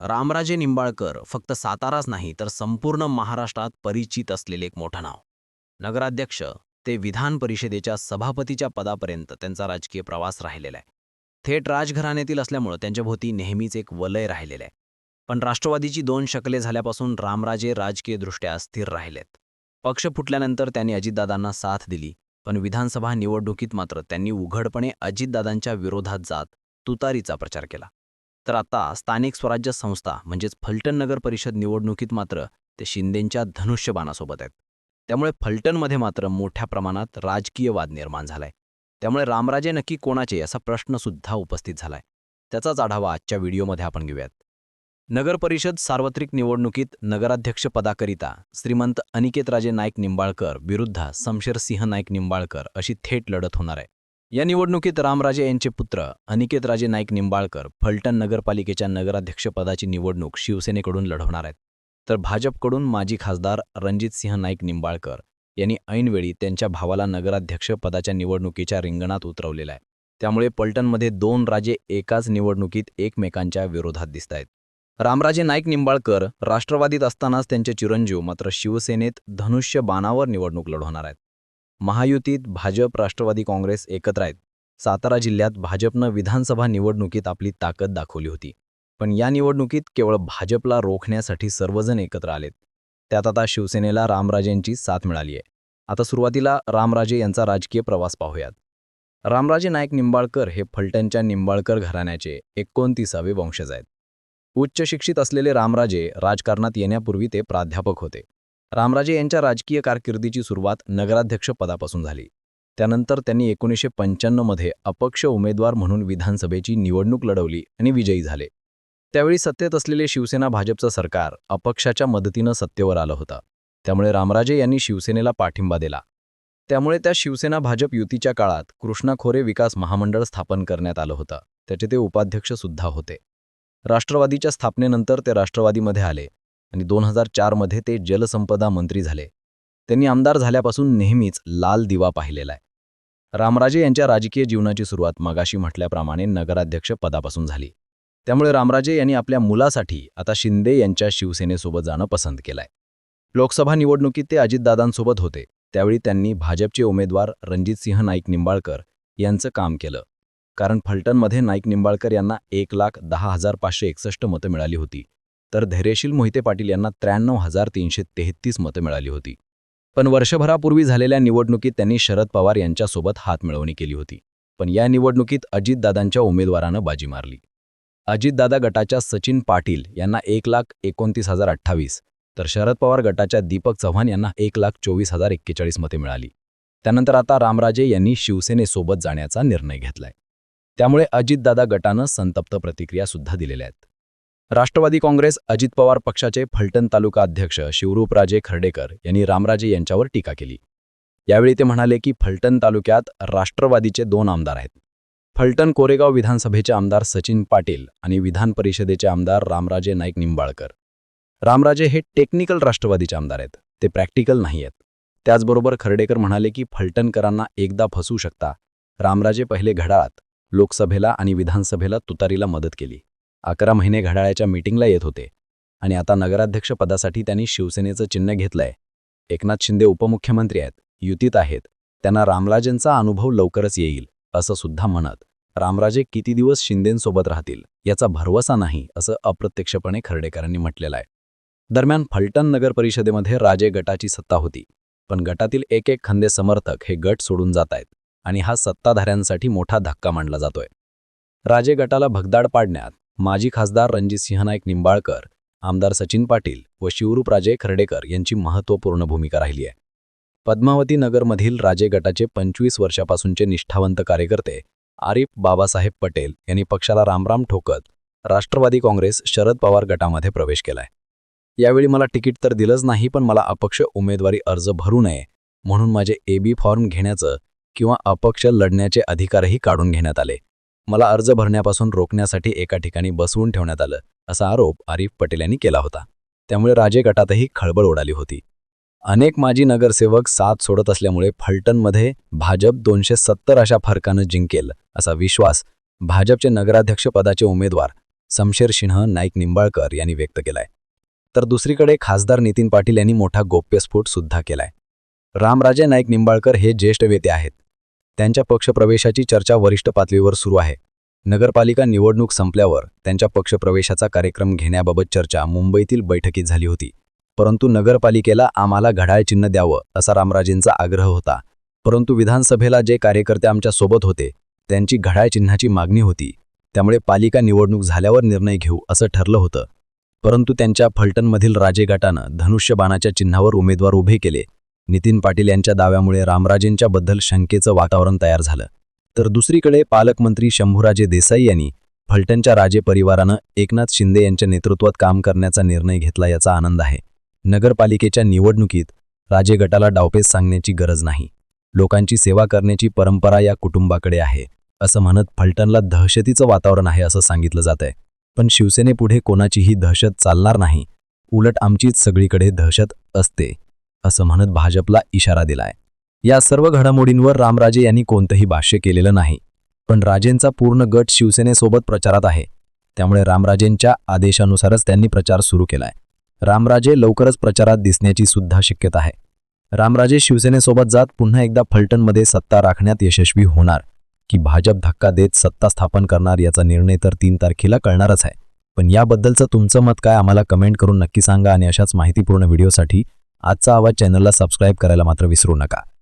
रामराजे निंबाळकर फक्त साताराच नाही तर संपूर्ण महाराष्ट्रात परिचित असलेले एक मोठं नाव. नगराध्यक्ष ते विधान परिषदेच्या सभापतीच्या पदापर्यंत त्यांचा राजकीय प्रवास राहिलेला आहे. थेट राजघराण्यातील असल्यामुळं त्यांच्याभोवती नेहमीच एक वलय राहिलेलं आहे. पण राष्ट्रवादीची दोन शकले झाल्यापासून रामराजे राजकीयदृष्ट्या स्थिर राहिलेत. पक्ष फुटल्यानंतर त्यांनी अजितदादांना साथ दिली, पण विधानसभा निवडणुकीत मात्र त्यांनी उघडपणे अजितदादांच्या विरोधात जात तुतारीचा प्रचार केला. तर आता स्थानिक स्वराज्य संस्था म्हणजेच फलटण नगर परिषद निवडणुकीत मात्र ते शिंदेंच्या धनुष्यबाणासोबत आहेत. त्यामुळे फलटणमध्ये मात्र मोठ्या प्रमाणात राजकीय वाद निर्माण झालाय. त्यामुळे रामराजे नक्की कोणाचे असा प्रश्नसुद्धा उपस्थित झालाय. त्याचाच आढावा आजच्या व्हिडिओमध्ये आपण घेऊयात. नगर परिषद सार्वत्रिक निवडणुकीत नगराध्यक्षपदाकरिता श्रीमंत अनिकेतराजे नाईक निंबाळकर विरुद्ध शमशेरसिंह नाईक निंबाळकर अशी थेट लढत होणार आहे. या निवडणुकीत रामराजे यांचे पुत्र अनिकेतराजे नाईक निंबाळकर फलटण नगरपालिकेच्या नगराध्यक्षपदाची निवडणूक शिवसेनेकडून लढवणार आहेत. तर भाजपकडून माजी खासदार रणजितसिंह नाईक निंबाळकर यांनी ऐनवेळी त्यांच्या भावाला नगराध्यक्षपदाच्या निवडणुकीच्या रिंगणात उतरवलेलं आहे. त्यामुळे फलटणमध्ये दोन राजे एकाच निवडणुकीत एकमेकांच्या विरोधात दिसतायत. रामराजे नाईक निंबाळकर राष्ट्रवादीत असतानाच त्यांचे चिरंजीव मात्र शिवसेनेत धनुष्यबाणावर निवडणूक लढवणार आहेत. महायुतीत भाजप राष्ट्रवादी काँग्रेस एकत्र आहेत. सातारा जिल्ह्यात भाजपनं विधानसभा निवडणुकीत आपली ताकद दाखवली होती. पण या निवडणुकीत केवळ भाजपला रोखण्यासाठी सर्वजण एकत्र आलेत. त्यात आता शिवसेनेला रामराजेंची साथ मिळाली आहे. आता सुरुवातीला रामराजे यांचा राजकीय प्रवास पाहूयात. रामराजे नाईक निंबाळकर हे फलटणच्या निंबाळकर घराण्याचे 29वे वंशज आहेत. उच्च शिक्षित असलेले रामराजे राजकारणात येण्यापूर्वी ते प्राध्यापक होते. रामराजे यांच्या राजकीय कारकिर्दीची सुरुवात नगराध्यक्षपदापासून झाली. त्यानंतर त्यांनी 1995 मध्ये अपक्ष उमेदवार म्हणून विधानसभेची निवडणूक लढवली आणि विजयी झाले. त्यावेळी सत्तेत असलेले शिवसेना भाजपचं सरकार अपक्षाच्या मदतीनं सत्तेवर आलं होतं. त्यामुळे रामराजे यांनी शिवसेनेला पाठिंबा दिला. त्यामुळे त्या शिवसेना भाजप युतीच्या काळात कृष्णा खोरे विकास महामंडळ स्थापन करण्यात आलं होतं. त्याचे ते उपाध्यक्ष सुद्धा होते. राष्ट्रवादीच्या स्थापनेनंतर ते राष्ट्रवादीमध्ये आले आणि 2004 मध्ये ते जलसंपदा मंत्री झाले. त्यांनी आमदार झाल्यापासून नेहमीच लाल दिवा पाहिलेला आहे. रामराजे यांच्या राजकीय जीवनाची सुरुवात मगाशी म्हटल्याप्रमाणे नगराध्यक्ष पदापासून झाली. त्यामुळे रामराजे यांनी आपल्या मुलासाठी आता शिंदे यांच्या शिवसेनेसोबत जाणं पसंत केलंय. लोकसभा निवडणुकीत ते अजितदादांसोबत होते. त्यावेळी त्यांनी भाजपचे उमेदवार रणजितसिंह नाईक निंबाळकर यांचं काम केलं. कारण फलटणमध्ये नाईक निंबाळकर यांना 1,10,561 मतं मिळाली होती, तर धैर्यशील मोहिते पाटील यांना 93,333 मतं मिळाली होती. पण वर्षभरापूर्वी झालेल्या निवडणुकीत त्यांनी शरद पवार यांच्यासोबत हातमिळवणी केली होती. पण या निवडणुकीत अजितदादांच्या उमेदवारानं बाजी मारली. अजितदादा गटाच्या सचिन पाटील यांना 1,29,028 तर शरद पवार गटाच्या दीपक चव्हाण यांना 1,24,041 मते मिळाली. त्यानंतर आता रामराजे यांनी शिवसेनेसोबत जाण्याचा निर्णय घेतलाय. त्यामुळे अजितदादा गटानं संतप्त प्रतिक्रिया सुद्धा दिलेल्या आहेत. राष्ट्रवादी काँग्रेस अजित पवार पक्षाचे फलटण तालुका अध्यक्ष शिवरूपराजे खर्डेकर यांनी रामराजे यांच्यावर टीका केली. यावेळी ते म्हणाले की फलटण तालुक्यात राष्ट्रवादीचे 2 आमदार आहेत. फलटण कोरेगाव विधानसभेचे आमदार सचिन पाटील आणि विधान परिषदेचे आमदार रामराजे नाईक निंबाळकर. रामराजे हे टेक्निकल राष्ट्रवादीचे आमदार आहेत, ते प्रॅक्टिकल नाही आहेत. त्याचबरोबर खर्डेकर म्हणाले की फलटणकरांना एकदा फसवू शकता. रामराजे पहिले घड्याळात लोकसभेला आणि विधानसभेला तुतारीला मदत केली. 11 महिने घड्याळाच्या मीटिंगला येत होते आणि आता नगराध्यक्ष पदासाठी त्यांनी शिवसेनेचं चिन्ह घेतलंय. एकनाथ शिंदे उपमुख्यमंत्री आहेत, युतीत आहेत, त्यांना रामराजेंचा अनुभव लवकरच येईल असं सुद्धा म्हणत रामराजे किती दिवस शिंदेंसोबत राहतील याचा भरवसा नाही असं अप्रत्यक्षपणे खर्डेकरांनी म्हटलेलं आहे. दरम्यान फलटण नगर परिषदेमध्ये राजे गटाची सत्ता होती, पण गटातील एक खंदे समर्थक हे गट सोडून जात आहेत आणि हा सत्ताधाऱ्यांसाठी मोठा धक्का मानला जातोय. राजे गटाला भगदाड पाडण्यात माजी खासदार रणजितसिंह नाईक निंबाळकर, आमदार सचिन पाटील व शिवरूपराजे खर्डेकर यांची महत्त्वपूर्ण भूमिका राहिली आहे. पद्मावती नगरमधील राजे गटाचे 25 वर्षापासूनचे निष्ठावंत कार्यकर्ते आरिफ बाबासाहेब पटेल यांनी पक्षाला रामराम ठोकत राष्ट्रवादी काँग्रेस शरद पवार गटामध्ये प्रवेश केलाय. यावेळी मला तिकीट तर दिलंच नाही, पण मला अपक्ष उमेदवारी अर्ज भरू नये म्हणून माझे AB फॉर्म घेण्याचं किंवा अपक्ष लढण्याचे अधिकारही काढून घेण्यात आले. मला अर्ज भरण्यापासून रोखण्यासाठी एका ठिकाणी बसवून ठेवण्यात आलं असा आरोप आरिफ पटेल यांनी केला होता. त्यामुळे राजे गटातही खळबळ उडाली होती. अनेक माजी नगरसेवक साथ सोडत असल्यामुळे फलटणमध्ये भाजप 270 अशा फरकानं जिंकेल असा विश्वास भाजपचे नगराध्यक्षपदाचे उमेदवार शमशेर सिंह नाईक निंबाळकर यांनी व्यक्त केलाय. तर दुसरीकडे खासदार नितीन पाटील यांनी मोठा गौप्यस्फोट सुद्धा केलाय. रामराजे नाईक निंबाळकर हे ज्येष्ठ नेते आहेत. त्यांच्या पक्षप्रवेशाची चर्चा वरिष्ठ पातळीवर सुरू आहे. नगरपालिका निवडणूक संपल्यावर त्यांच्या पक्षप्रवेशाचा कार्यक्रम घेण्याबाबत चर्चा मुंबईतील बैठकीत झाली होती. परंतु नगरपालिकेला आम्हाला घड्याळ चिन्ह द्यावं असा रामराजेंचा आग्रह होता. परंतु विधानसभेला जे कार्यकर्ते आमच्या सोबत होते त्यांची घड्याळ चिन्हाची मागणी होती. त्यामुळे पालिका निवडणूक झाल्यावर निर्णय घेऊ असं ठरलं होतं. परंतु त्यांच्या फलटणमधील राजे गटानं धनुष्यबाणाच्या चिन्हावर उमेदवार उभे केले. नितीन पाटील यांच्या दाव्यामुळे रामराजेंच्याबद्दल शंकेचं वातावरण तयार झालं. तर दुसरीकडे पालकमंत्री शंभूराजे देसाई यांनी फलटणच्या राजे परिवारानं एकनाथ शिंदे यांच्या नेतृत्वात काम करण्याचा निर्णय घेतला याचा आनंद आहे. नगरपालिकेच्या निवडणुकीत राजे गटाला डावपेच सांगण्याची गरज नाही. लोकांची सेवा करण्याची परंपरा या कुटुंबाकडे आहे असं म्हणत फलटणला दहशतीचं वातावरण आहे असं सांगितलं जातंय. पण शिवसेनेपुढे कोणाचीही दहशत चालणार नाही, उलट आमचीच सगळीकडे दहशत असते असं म्हणत भाजपला इशारा दिलाय. या सर्व घडामोडींवर रामराजे यांनी कोणतंही भाष्य केलेलं नाही. पण राजेंचा पूर्ण गट शिवसेनेसोबत प्रचारात आहे. त्यामुळे रामराजेंच्या आदेशानुसारच त्यांनी प्रचार सुरू केलाय. रामराजे लवकरच प्रचारात दिसण्याची सुद्धा शक्यता आहे. रामराजे शिवसेनेसोबत जात पुन्हा एकदा फलटणमध्ये सत्ता राखण्यात यशस्वी होणार की भाजप धक्का देत सत्ता स्थापन करणार याचा निर्णय तर 3 तारखेला कळणारच आहे. पण याबद्दलचं तुमचं मत काय आम्हाला कमेंट करून नक्की सांगा आणि अशाच माहितीपूर्ण व्हिडिओसाठी आजचा आवाज चॅनलला सबस्क्राईब करायला मात्र विसरू नका.